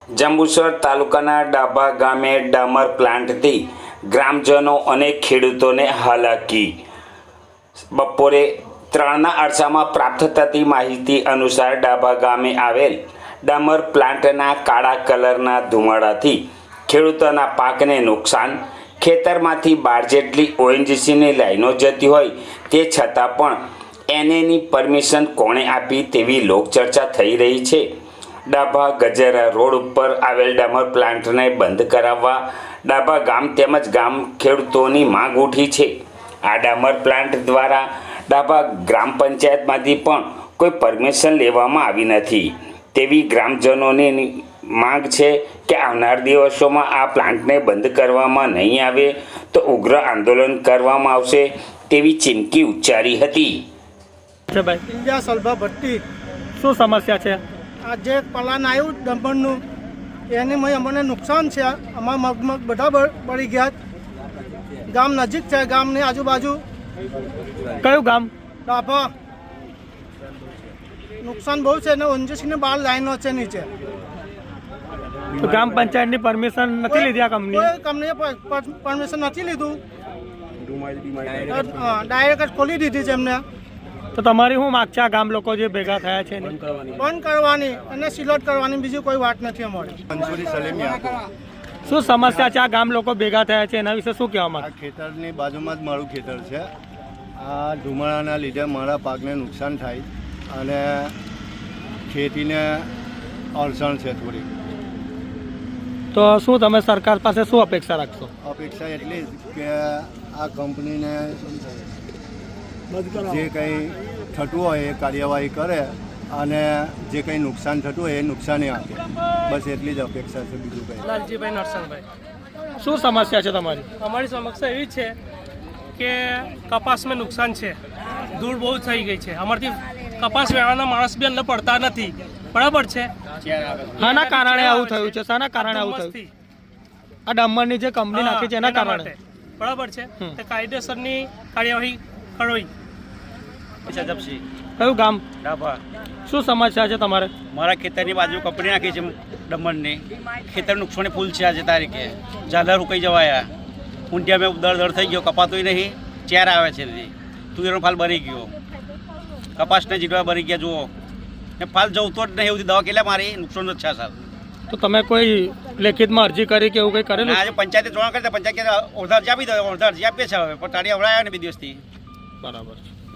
જંબુસર તાલુકાના ડાભા ગામે ડામર પ્લાન્ટથી ગ્રામજનો અને ખેડૂતોને હાલાકી। બપોરે 3ના અરસામાં પ્રાપ્ત થતી માહિતી અનુસાર ડાભા ગામે આવેલ ડામર પ્લાન્ટના કાળા કલરના ધુમાડાથી ખેડૂતોના પાકને નુકસાન। ખેતરમાંથી 12 જેટલી ઓએનજીસીની લાઈનો જતી હોય તે છતાં પણ એનએની પરમિશન કોણે આપી તેવી લોકચર્ચા થઈ રહી છે। ડાભા ગજેરા રોડ ઉપર આવેલ ડામર પ્લાન્ટને બંધ કરાવવા ડાભા ગામ તેમજ ગામ ખેડૂતોની માંગ ઉઠી છે। આ ડામર પ્લાન્ટ દ્વારા ડાભા ગ્રામ પંચાયતમાંથી પણ કોઈ પરમિશન લેવામાં આવી નથી તેવી ગ્રામજનોની માંગ છે કે આવનાર દિવસોમાં આ પ્લાન્ટને બંધ કરવામાં નહીં આવે તો ઉગ્ર આંદોલન કરવામાં આવશે તેવી ચીમકી ઉચ્ચારી હતી। ઇન્ડિયા સલભા ભટ્ટી શું સમસ્યા છે? આ જે પલાન આવ્યું ડમ્પરનું એની અમને નુકસાન છે। અમારા મગમગ બધા બળી ગયા। ગામ નજીક છે, ગામની આજુબાજુ। કયું ગામ? ડાભા। નુકસાન બહુ છે ને ઓએનજીસીની 12 લાઈનો છે નીચે। તો ગ્રામ પંચાયતની પરમિશન નથી લીધી આ કંપની? કોઈ કંપનીએ પરમિશન નથી લીધું, ડાયરેક્ટ જ ખોલી દીધી છે એમને। તો તમારી શું માગ છે આ ગામ લોકો જે ભેગા થયા છે એની? બંધ કરવાની અને સિલોટ કરવાની, બીજી કોઈ વાત નથી અમારી। શું સમસ્યા છે આ ગામ લોકો ભેગા થયા છે એના વિશે શું કહેવા માંગે? ખેતરની બાજુમાં જ મારું ખેતર છે। આ ધુમાડાના લીધે મારા પાકને નુકસાન થાય અને ખેતીને અડચણ છે થોડી। તો શું તમે સરકાર પાસે શું અપેક્ષા રાખશો? અપેક્ષા એટલી જ કે આ કંપનીને જે કંઈ થતું હોય એ કાર્યવાહી કરે અને જે કંઈ નુકસાન થતું હોય એ નુકસાની આપે, બસ એટલી જ અપેક્ષા છે, બીજું કંઈ। લાલજીભાઈ નરસંગભાઈ। શું સમસ્યા છે તમારી? અમારી સમસ્યા એવી છે કે કપાસમાં નુકસાન છે, ધૂળ બહુ થઈ ગઈ છે। અમારથી કપાસ વેણવાના માણસ બી અંદર પડતા નથી, બરાબર છે? શાના કારણે આવું થયું છે? શાના કારણે આવું થયું? આ ડામરની જે કંપની નાખી છે એના કારણે, બરાબર છે? તે કાયદેસરની કાર્યવાહી કરવી। કયું ગામ? ડાભા। શું સમસ્યા છે તમારે? મારા ખેતરની બાજુ કંપની નાખી છે ડમણની, ખેતર નુકસાની ફૂલ છે। આજે તારીખે ઝાલર ઉકાઈ જવાયા, ઊંટિયા મેં દર થઈ ગયો, કપાતોય નહીં, ચેર આવે છે, તુવેરનો ફાલ બરી ગયો, કપાસને જીડવા બરી ગયા જુઓ ને, ફાલ જવતો જ નહીં, એવું દવા કેટલા મારી નુકસાન જ છે સાહેબ। તો તમે કોઈ લેખિતમાં અરજી કરી કે એવું કંઈ કરેલું? આજે પંચાયતે જોવા કરતા પંચાયત અડધા અરજી આપી દો, અડધા અરજી આપીએ છે હવે, પણ તારી અવડાયા ને 2 દિવસથી। બરાબર છે।